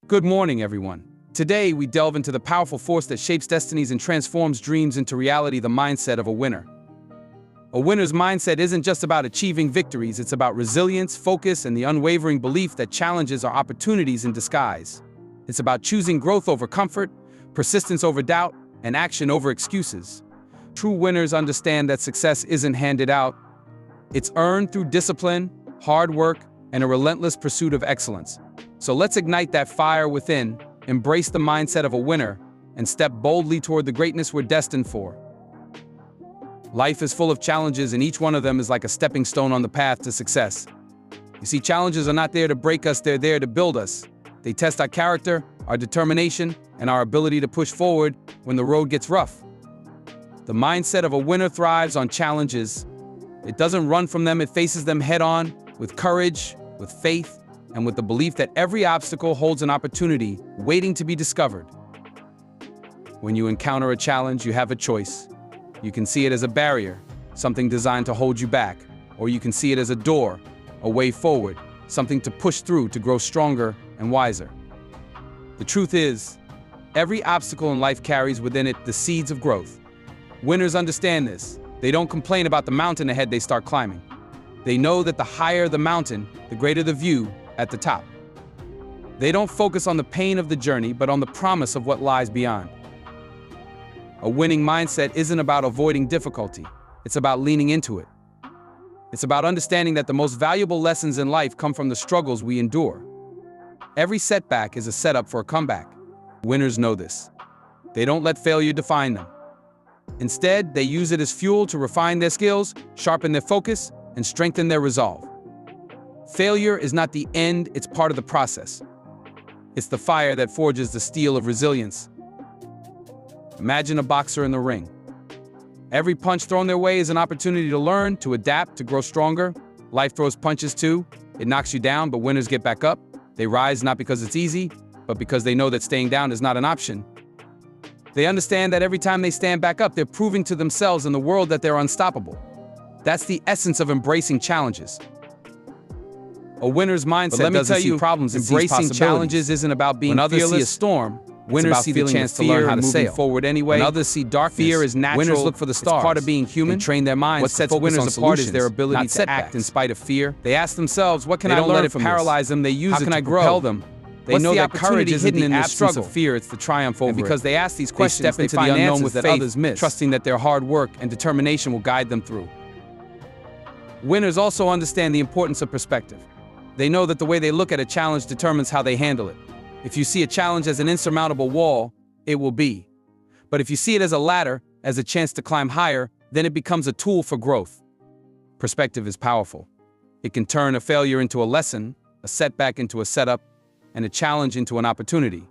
Good morning, everyone. Today, we delve into the powerful force that shapes destinies and transforms dreams into reality, the mindset of a winner. A winner's mindset isn't just about achieving victories, it's about resilience, focus, and the unwavering belief that challenges are opportunities in disguise. It's about choosing growth over comfort, persistence over doubt, and action over excuses. True winners understand that success isn't handed out. It's earned through discipline, hard work, and a relentless pursuit of excellence. So let's ignite that fire within, embrace the mindset of a winner, and step boldly toward the greatness we're destined for. Life is full of challenges, and each one of them is like a stepping stone on the path to success. You see, challenges are not there to break us, they're there to build us. They test our character, our determination, and our ability to push forward when the road gets rough. The mindset of a winner thrives on challenges. It doesn't run from them, it faces them head-on, with courage, with faith, and with the belief that every obstacle holds an opportunity waiting to be discovered. When you encounter a challenge, you have a choice. You can see it as a barrier, something designed to hold you back, or you can see it as a door, a way forward, something to push through to grow stronger and wiser. The truth is, every obstacle in life carries within it the seeds of growth. Winners understand this. They don't complain about the mountain ahead, they start climbing. They know that the higher the mountain, the greater the view at the top. They don't focus on the pain of the journey, but on the promise of what lies beyond. A winning mindset isn't about avoiding difficulty. It's about leaning into it. It's about understanding that the most valuable lessons in life come from the struggles we endure. Every setback is a setup for a comeback. Winners know this. They don't let failure define them. Instead, they use it as fuel to refine their skills, sharpen their focus, and strengthen their resolve. Failure is not the end, it's part of the process. It's the fire that forges the steel of resilience. Imagine a boxer in the ring. Every punch thrown their way is an opportunity to learn, to adapt, to grow stronger. Life throws punches too. It knocks you down, but winners get back up. They rise not because it's easy, but because they know that staying down is not an option. They understand that every time they stand back up, they're proving to themselves and the world that they're unstoppable. That's the essence of embracing challenges. A winner's mindset doesn't see problems, embracing challenges isn't about being fearless. When others see a storm, winners see the chance to learn how to sail forward anyway. When others see darkness, fear is natural. Winners look for the stars. It's part of being human. And train their minds. What sets winners apart is their ability to act in spite of fear. They ask themselves, what can I learn from this? Paralyze them. They use it to propel them. They know that courage isn't in the absence of fear, it's the triumph over it. And because they ask these questions, they step into the unknown with others miss, trusting that their hard work and determination will guide them through. Winners also understand the importance of perspective. They know that the way they look at a challenge determines how they handle it. If you see a challenge as an insurmountable wall, it will be. But if you see it as a ladder, as a chance to climb higher, then it becomes a tool for growth. Perspective is powerful. It can turn a failure into a lesson, a setback into a setup, and a challenge into an opportunity.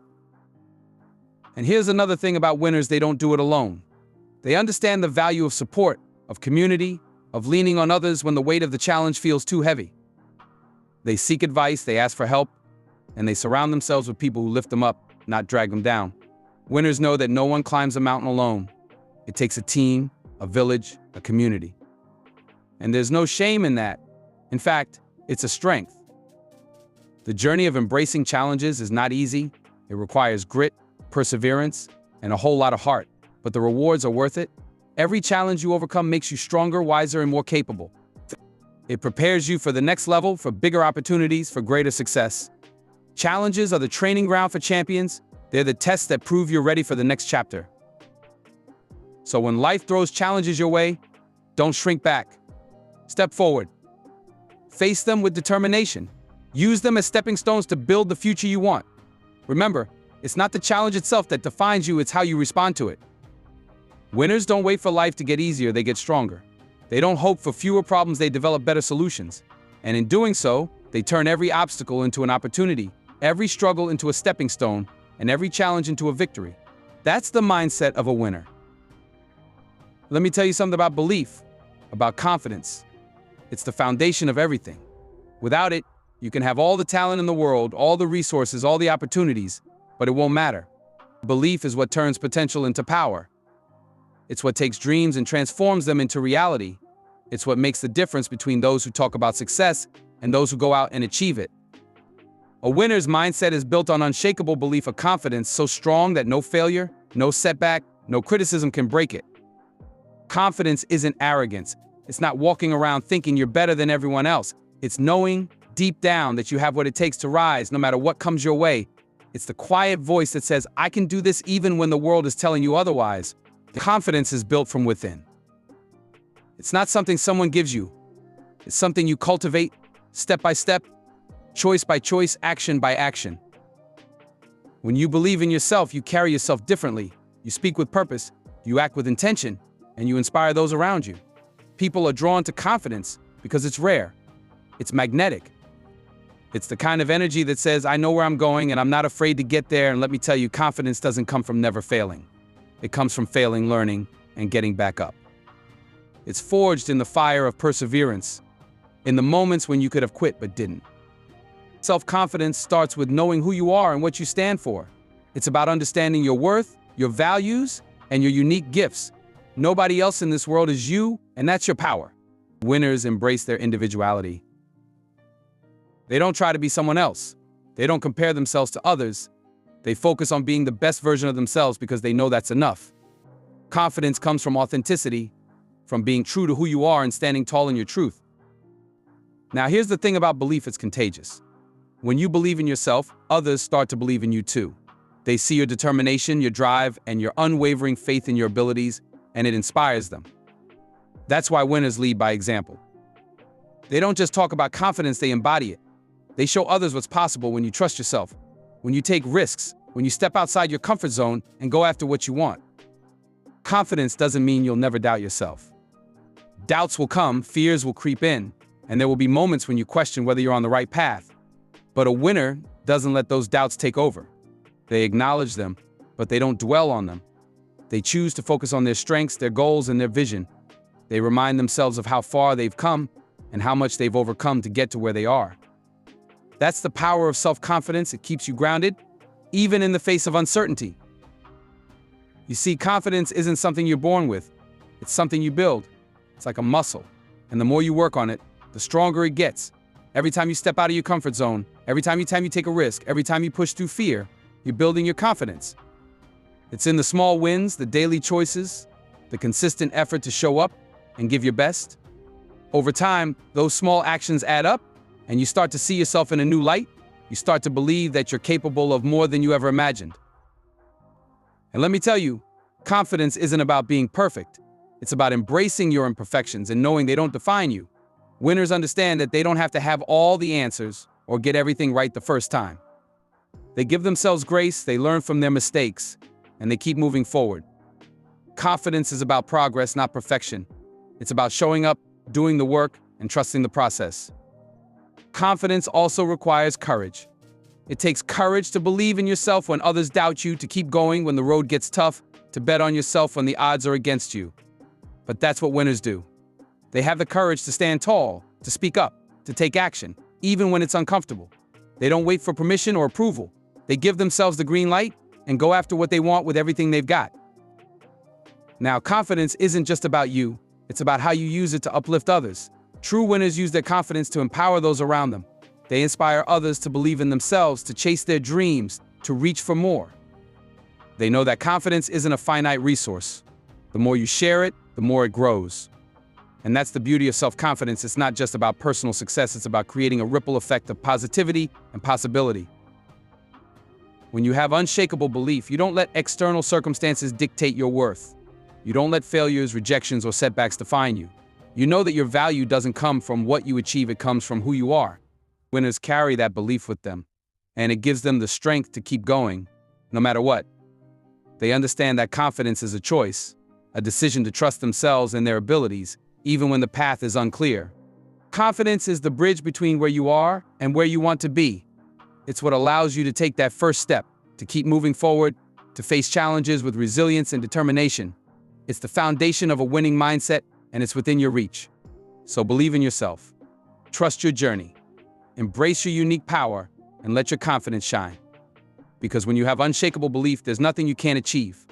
And here's another thing about winners: they don't do it alone. They understand the value of support, of community, of leaning on others when the weight of the challenge feels too heavy. They seek advice, they ask for help, and they surround themselves with people who lift them up, not drag them down. Winners know that no one climbs a mountain alone. It takes a team, a village, a community. And there's no shame in that. In fact, it's a strength. The journey of embracing challenges is not easy. It requires grit, perseverance, and a whole lot of heart. But the rewards are worth it. Every challenge you overcome makes you stronger, wiser, and more capable. It prepares you for the next level, for bigger opportunities, for greater success. Challenges are the training ground for champions. They're the tests that prove you're ready for the next chapter. So when life throws challenges your way, don't shrink back. Step forward. Face them with determination. Use them as stepping stones to build the future you want. Remember, it's not the challenge itself that defines you, it's how you respond to it. Winners don't wait for life to get easier, they get stronger. They don't hope for fewer problems, they develop better solutions. And in doing so, they turn every obstacle into an opportunity, every struggle into a stepping stone, and every challenge into a victory. That's the mindset of a winner. Let me tell you something about belief, about confidence. It's the foundation of everything. Without it, you can have all the talent in the world, all the resources, all the opportunities, but it won't matter. Belief is what turns potential into power. It's what takes dreams and transforms them into reality. It's what makes the difference between those who talk about success and those who go out and achieve it. A winner's mindset is built on unshakable belief of confidence so strong that no failure, no setback, no criticism can break it. Confidence isn't arrogance. It's not walking around thinking you're better than everyone else. It's knowing deep down that you have what it takes to rise no matter what comes your way. It's the quiet voice that says, I can do this even when the world is telling you otherwise. Confidence is built from within. It's not something someone gives you. It's something you cultivate, step by step, choice by choice, action by action. When you believe in yourself, you carry yourself differently. You speak with purpose, you act with intention, and you inspire those around you. People are drawn to confidence because it's rare. It's magnetic. It's the kind of energy that says, I know where I'm going and I'm not afraid to get there. And let me tell you, confidence doesn't come from never failing. It comes from failing, learning, and getting back up. It's forged in the fire of perseverance, in the moments when you could have quit but didn't. Self-confidence starts with knowing who you are and what you stand for. It's about understanding your worth, your values, and your unique gifts. Nobody else in this world is you, and that's your power. Winners embrace their individuality. They don't try to be someone else. They don't compare themselves to others. They focus on being the best version of themselves because they know that's enough. Confidence comes from authenticity, from being true to who you are and standing tall in your truth. Now, here's the thing about belief: it's contagious. When you believe in yourself, others start to believe in you too. They see your determination, your drive, and your unwavering faith in your abilities, and it inspires them. That's why winners lead by example. They don't just talk about confidence, they embody it. They show others what's possible when you trust yourself, when you take risks, when you step outside your comfort zone and go after what you want. Confidence doesn't mean you'll never doubt yourself. Doubts will come, fears will creep in, and there will be moments when you question whether you're on the right path. But a winner doesn't let those doubts take over. They acknowledge them, but they don't dwell on them. They choose to focus on their strengths, their goals, and their vision. They remind themselves of how far they've come and how much they've overcome to get to where they are. That's the power of self-confidence. It keeps you grounded, even in the face of uncertainty. You see, confidence isn't something you're born with. It's something you build. It's like a muscle. And the more you work on it, the stronger it gets. Every time you step out of your comfort zone, every time you take a risk, every time you push through fear, you're building your confidence. It's in the small wins, the daily choices, the consistent effort to show up and give your best. Over time, those small actions add up, and you start to see yourself in a new light. You start to believe that you're capable of more than you ever imagined. And let me tell you, confidence isn't about being perfect. It's about embracing your imperfections and knowing they don't define you. Winners understand that they don't have to have all the answers or get everything right the first time. They give themselves grace, they learn from their mistakes, and they keep moving forward. Confidence is about progress, not perfection. It's about showing up, doing the work, and trusting the process. Confidence also requires courage. It takes courage to believe in yourself when others doubt you, to keep going when the road gets tough, to bet on yourself when the odds are against you. But that's what winners do. They have the courage to stand tall, to speak up, to take action, even when it's uncomfortable. They don't wait for permission or approval. They give themselves the green light and go after what they want with everything they've got. Now, confidence isn't just about you. It's about how you use it to uplift others. True winners use their confidence to empower those around them. They inspire others to believe in themselves, to chase their dreams, to reach for more. They know that confidence isn't a finite resource. The more you share it, the more it grows. And that's the beauty of self-confidence. It's not just about personal success, it's about creating a ripple effect of positivity and possibility. When you have unshakable belief, you don't let external circumstances dictate your worth. You don't let failures, rejections, or setbacks define you. You know that your value doesn't come from what you achieve, it comes from who you are. Winners carry that belief with them, and it gives them the strength to keep going, no matter what. They understand that confidence is a choice, a decision to trust themselves and their abilities, even when the path is unclear. Confidence is the bridge between where you are and where you want to be. It's what allows you to take that first step, to keep moving forward, to face challenges with resilience and determination. It's the foundation of a winning mindset, and it's within your reach. So believe in yourself. Trust your journey. Embrace your unique power and let your confidence shine. Because when you have unshakable belief, there's nothing you can't achieve.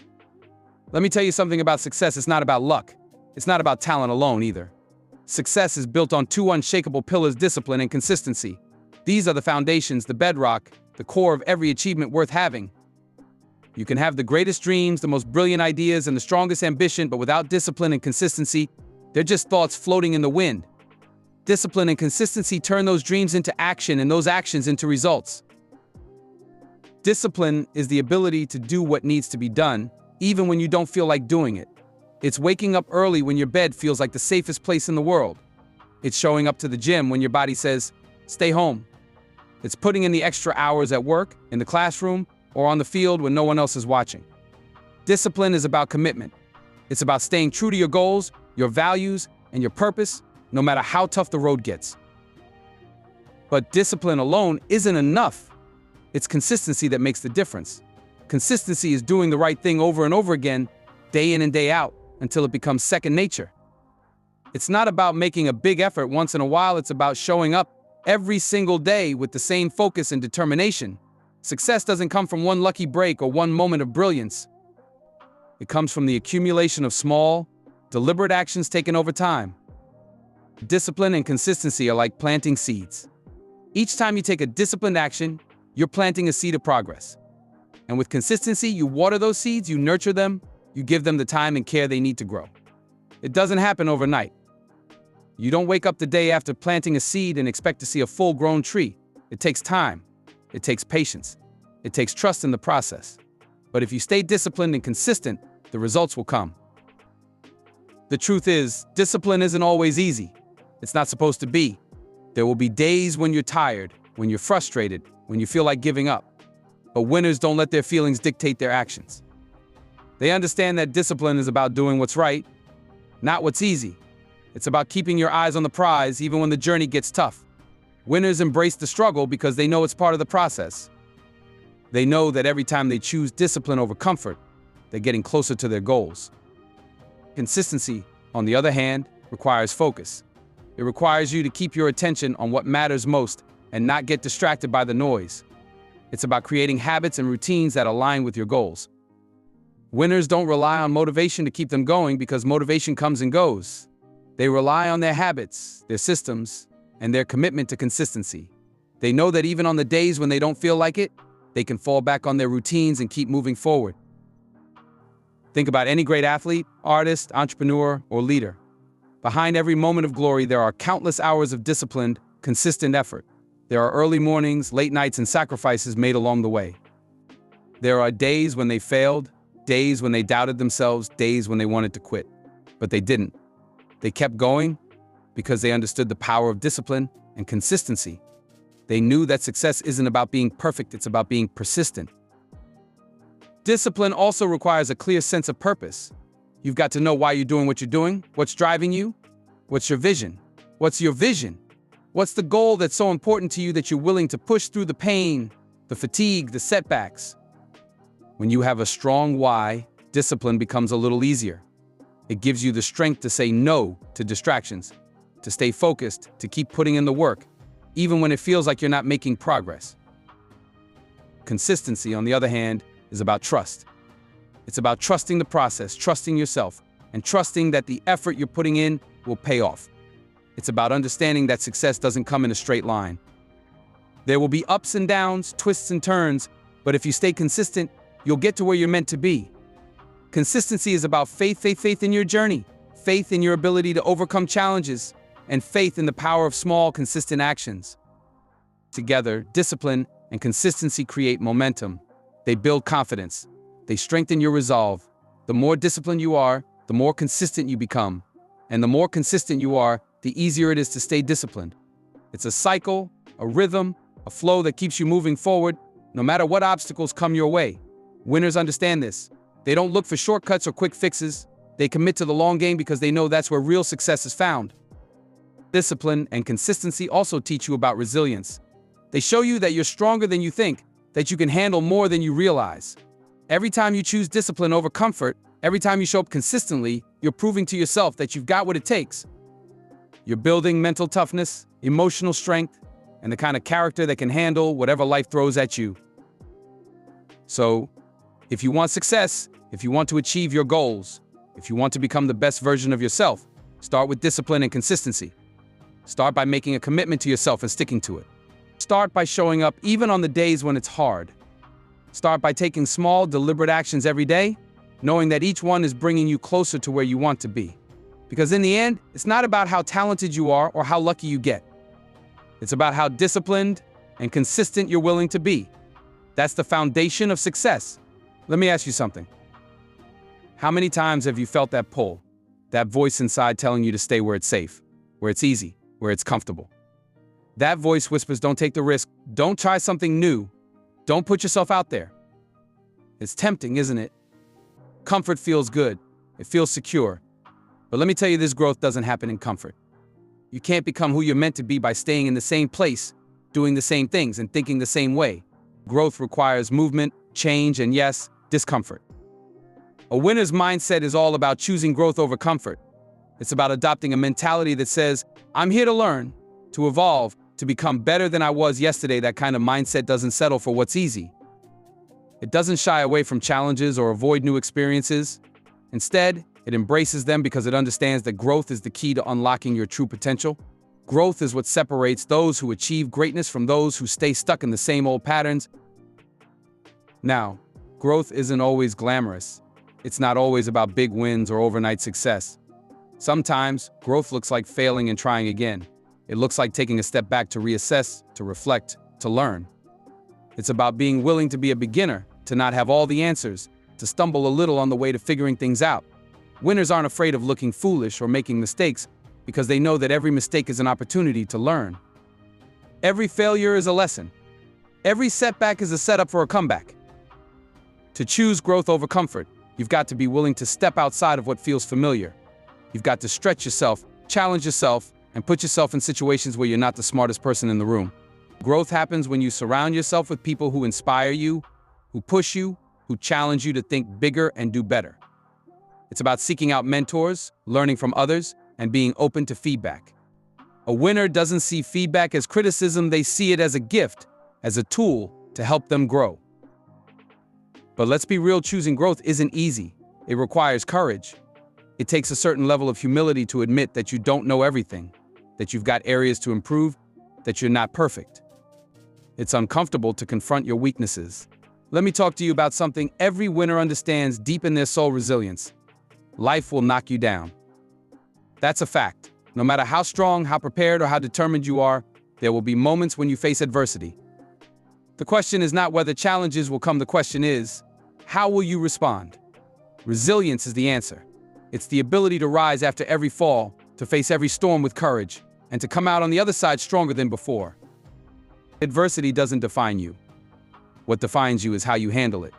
Let me tell you something about success. It's not about luck. It's not about talent alone either. Success is built on two unshakable pillars: discipline and consistency. These are the foundations, the bedrock, the core of every achievement worth having. You can have the greatest dreams, the most brilliant ideas, and the strongest ambition, but without discipline and consistency, they're just thoughts floating in the wind. Discipline and consistency turn those dreams into action and those actions into results. Discipline is the ability to do what needs to be done, even when you don't feel like doing it. It's waking up early when your bed feels like the safest place in the world. It's showing up to the gym when your body says, stay home. It's putting in the extra hours at work, in the classroom, or on the field when no one else is watching. Discipline is about commitment. It's about staying true to your goals, your values, and your purpose, no matter how tough the road gets. But discipline alone isn't enough. It's consistency that makes the difference. Consistency is doing the right thing over and over again, day in and day out, until it becomes second nature. It's not about making a big effort once in a while, it's about showing up every single day with the same focus and determination. Success doesn't come from one lucky break or one moment of brilliance. It comes from the accumulation of small, deliberate actions taken over time. Discipline and consistency are like planting seeds. Each time you take a disciplined action, you're planting a seed of progress. And with consistency, you water those seeds, you nurture them, you give them the time and care they need to grow. It doesn't happen overnight. You don't wake up the day after planting a seed and expect to see a full-grown tree. It takes time. It takes patience. It takes trust in the process. But if you stay disciplined and consistent, the results will come. The truth is, discipline isn't always easy. It's not supposed to be. There will be days when you're tired, when you're frustrated, when you feel like giving up. But winners don't let their feelings dictate their actions. They understand that discipline is about doing what's right, not what's easy. It's about keeping your eyes on the prize even when the journey gets tough. Winners embrace the struggle because they know it's part of the process. They know that every time they choose discipline over comfort, they're getting closer to their goals. Consistency, on the other hand, requires focus. It requires you to keep your attention on what matters most and not get distracted by the noise. It's about creating habits and routines that align with your goals. Winners don't rely on motivation to keep them going because motivation comes and goes. They rely on their habits, their systems, and their commitment to consistency. They know that even on the days when they don't feel like it, they can fall back on their routines and keep moving forward. Think about any great athlete, artist, entrepreneur, or leader. Behind every moment of glory, there are countless hours of disciplined, consistent effort. There are early mornings, late nights, and sacrifices made along the way. There are days when they failed, days when they doubted themselves, days when they wanted to quit. But they didn't. They kept going because they understood the power of discipline and consistency. They knew that success isn't about being perfect, it's about being persistent. Discipline also requires a clear sense of purpose. You've got to know why you're doing what you're doing, what's driving you, what's your vision. What's your vision? What's the goal that's so important to you that you're willing to push through the pain, the fatigue, the setbacks? When you have a strong why, discipline becomes a little easier. It gives you the strength to say no to distractions, to stay focused, to keep putting in the work, even when it feels like you're not making progress. Consistency, on the other hand, is about trust. It's about trusting the process, trusting yourself, and trusting that the effort you're putting in will pay off. It's about understanding that success doesn't come in a straight line. There will be ups and downs, twists and turns, but if you stay consistent, you'll get to where you're meant to be. Consistency is about faith in your journey, faith in your ability to overcome challenges, and faith in the power of small, consistent actions. Together, discipline and consistency create momentum. They build confidence. They strengthen your resolve. The more disciplined you are, the more consistent you become. And the more consistent you are, the easier it is to stay disciplined. It's a cycle, a rhythm, a flow that keeps you moving forward, no matter what obstacles come your way. Winners understand this. They don't look for shortcuts or quick fixes. They commit to the long game because they know that's where real success is found. Discipline and consistency also teach you about resilience. They show you that you're stronger than you think, that you can handle more than you realize. Every time you choose discipline over comfort, every time you show up consistently, you're proving to yourself that you've got what it takes. You're building mental toughness, emotional strength, and the kind of character that can handle whatever life throws at you. So, if you want success, if you want to achieve your goals, if you want to become the best version of yourself, start with discipline and consistency. Start by making a commitment to yourself and sticking to it. Start by showing up even on the days when it's hard. Start by taking small, deliberate actions every day, knowing that each one is bringing you closer to where you want to be. Because in the end, it's not about how talented you are or how lucky you get. It's about how disciplined and consistent you're willing to be. That's the foundation of success. Let me ask you something. How many times have you felt that pull, that voice inside telling you to stay where it's safe, where it's easy, where it's comfortable? That voice whispers, don't take the risk, don't try something new, don't put yourself out there. It's tempting, isn't it? Comfort feels good, it feels secure. But let me tell you, this growth doesn't happen in comfort. You can't become who you're meant to be by staying in the same place, doing the same things, and thinking the same way. Growth requires movement, change, and yes, discomfort. A winner's mindset is all about choosing growth over comfort. It's about adopting a mentality that says, I'm here to learn, to evolve, to become better than I was yesterday. That kind of mindset doesn't settle for what's easy. It doesn't shy away from challenges or avoid new experiences. Instead, it embraces them because it understands that growth is the key to unlocking your true potential. Growth is what separates those who achieve greatness from those who stay stuck in the same old patterns. Now, growth isn't always glamorous. It's not always about big wins or overnight success. Sometimes, growth looks like failing and trying again. It looks like taking a step back to reassess, to reflect, to learn. It's about being willing to be a beginner, to not have all the answers, to stumble a little on the way to figuring things out. Winners aren't afraid of looking foolish or making mistakes because they know that every mistake is an opportunity to learn. Every failure is a lesson. Every setback is a setup for a comeback. To choose growth over comfort, you've got to be willing to step outside of what feels familiar. You've got to stretch yourself, challenge yourself, and put yourself in situations where you're not the smartest person in the room. Growth happens when you surround yourself with people who inspire you, who push you, who challenge you to think bigger and do better. It's about seeking out mentors, learning from others, and being open to feedback. A winner doesn't see feedback as criticism, they see it as a gift, as a tool to help them grow. But let's be real, choosing growth isn't easy. It requires courage. It takes a certain level of humility to admit that you don't know everything, that you've got areas to improve, that you're not perfect. It's uncomfortable to confront your weaknesses. Let me talk to you about something every winner understands deep in their soul: resilience. Life will knock you down. That's a fact. No matter how strong, how prepared, or how determined you are, there will be moments when you face adversity. The question is not whether challenges will come, the question is, how will you respond? Resilience is the answer. It's the ability to rise after every fall, to face every storm with courage, and to come out on the other side stronger than before. Adversity doesn't define you. What defines you is how you handle it.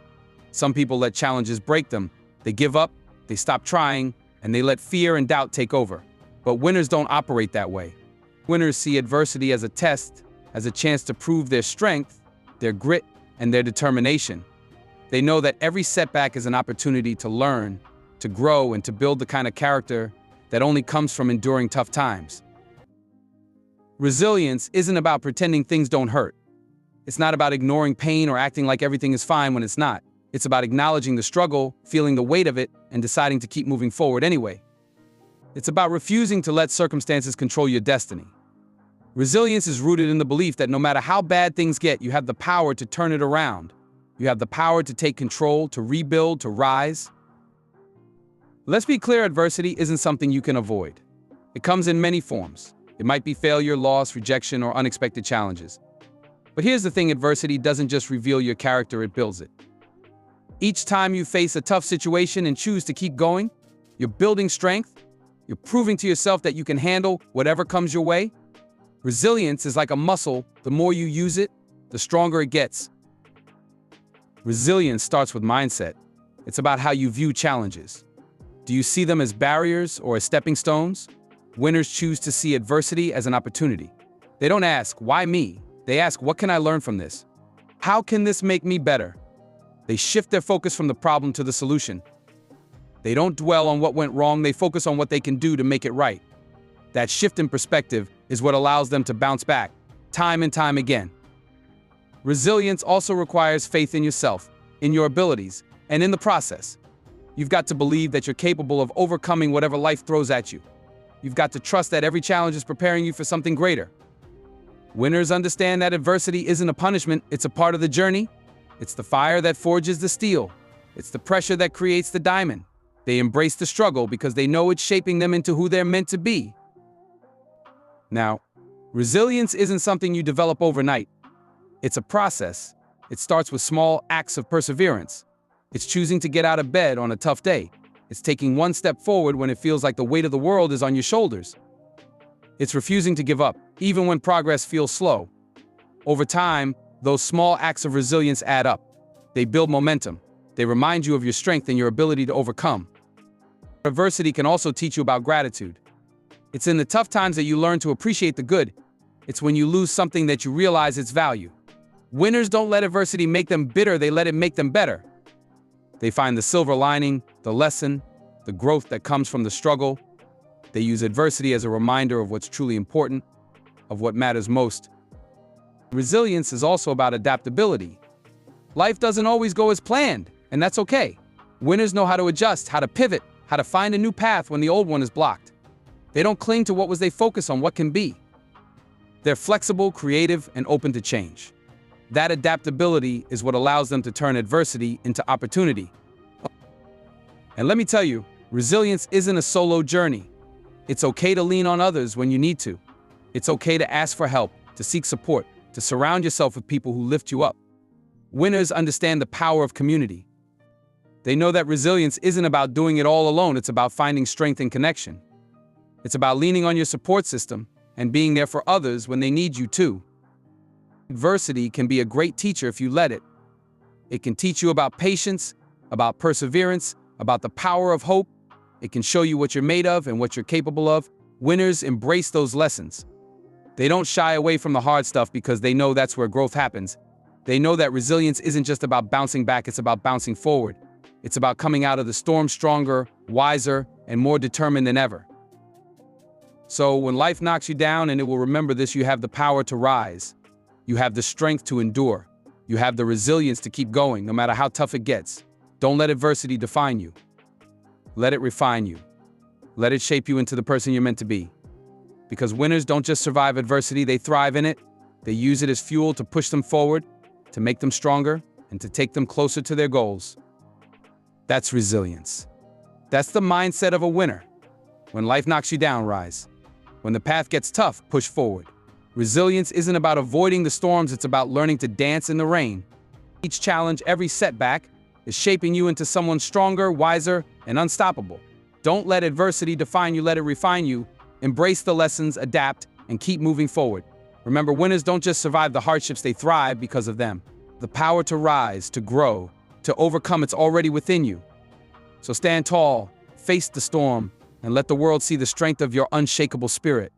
Some people let challenges break them. They give up, they stop trying, and they let fear and doubt take over. But winners don't operate that way. Winners see adversity as a test, as a chance to prove their strength, their grit, and their determination. They know that every setback is an opportunity to learn, to grow, and to build the kind of character that only comes from enduring tough times. Resilience isn't about pretending things don't hurt. It's not about ignoring pain or acting like everything is fine when it's not. It's about acknowledging the struggle, feeling the weight of it, and deciding to keep moving forward anyway. It's about refusing to let circumstances control your destiny. Resilience is rooted in the belief that no matter how bad things get, you have the power to turn it around. You have the power to take control, to rebuild, to rise. Let's be clear, adversity isn't something you can avoid. It comes in many forms. It might be failure, loss, rejection, or unexpected challenges. But here's the thing, adversity doesn't just reveal your character, it builds it. Each time you face a tough situation and choose to keep going, you're building strength. You're proving to yourself that you can handle whatever comes your way. Resilience is like a muscle. The more you use it, the stronger it gets. Resilience starts with mindset. It's about how you view challenges. Do you see them as barriers or as stepping stones? Winners choose to see adversity as an opportunity. They don't ask, why me? They ask, what can I learn from this? How can this make me better? They shift their focus from the problem to the solution. They don't dwell on what went wrong, they focus on what they can do to make it right. That shift in perspective is what allows them to bounce back, time and time again. Resilience also requires faith in yourself, in your abilities, and in the process. You've got to believe that you're capable of overcoming whatever life throws at you. You've got to trust that every challenge is preparing you for something greater. Winners understand that adversity isn't a punishment, it's a part of the journey. It's the fire that forges the steel. It's the pressure that creates the diamond. They embrace the struggle because they know it's shaping them into who they're meant to be. Now, resilience isn't something you develop overnight. It's a process. It starts with small acts of perseverance. It's choosing to get out of bed on a tough day. It's taking one step forward when it feels like the weight of the world is on your shoulders. It's refusing to give up, even when progress feels slow. Over time, those small acts of resilience add up. They build momentum. They remind you of your strength and your ability to overcome. Adversity can also teach you about gratitude. It's in the tough times that you learn to appreciate the good. It's when you lose something that you realize its value. Winners don't let adversity make them bitter, they let it make them better. They find the silver lining, the lesson, the growth that comes from the struggle. They use adversity as a reminder of what's truly important, of what matters most. Resilience is also about adaptability. Life doesn't always go as planned, and that's okay. Winners know how to adjust, how to pivot, how to find a new path when the old one is blocked. They don't cling to what was, they focus on what can be. They're flexible, creative, and open to change. That adaptability is what allows them to turn adversity into opportunity. And let me tell you, resilience isn't a solo journey. It's okay to lean on others when you need to. It's okay to ask for help, to seek support, to surround yourself with people who lift you up. Winners understand the power of community. They know that resilience isn't about doing it all alone, it's about finding strength and connection. It's about leaning on your support system and being there for others when they need you too. Adversity can be a great teacher if you let it. It can teach you about patience, about perseverance, about the power of hope. It can show you what you're made of and what you're capable of. Winners embrace those lessons. They don't shy away from the hard stuff because they know that's where growth happens. They know that resilience isn't just about bouncing back, it's about bouncing forward. It's about coming out of the storm stronger, wiser, and more determined than ever. So when life knocks you down, and it will remember this, you have the power to rise. You have the strength to endure. You have the resilience to keep going, no matter how tough it gets. Don't let adversity define you. Let it refine you. Let it shape you into the person you're meant to be. Because winners don't just survive adversity, they thrive in it. They use it as fuel to push them forward, to make them stronger, and to take them closer to their goals. That's resilience. That's the mindset of a winner. When life knocks you down, rise. When the path gets tough, push forward. Resilience isn't about avoiding the storms, it's about learning to dance in the rain. Each challenge, every setback, is shaping you into someone stronger, wiser, and unstoppable. Don't let adversity define you, let it refine you. Embrace the lessons, adapt, and keep moving forward. Remember, winners don't just survive the hardships, they thrive because of them. The power to rise, to grow, to overcome, it's already within you. So stand tall, face the storm, and let the world see the strength of your unshakable spirit.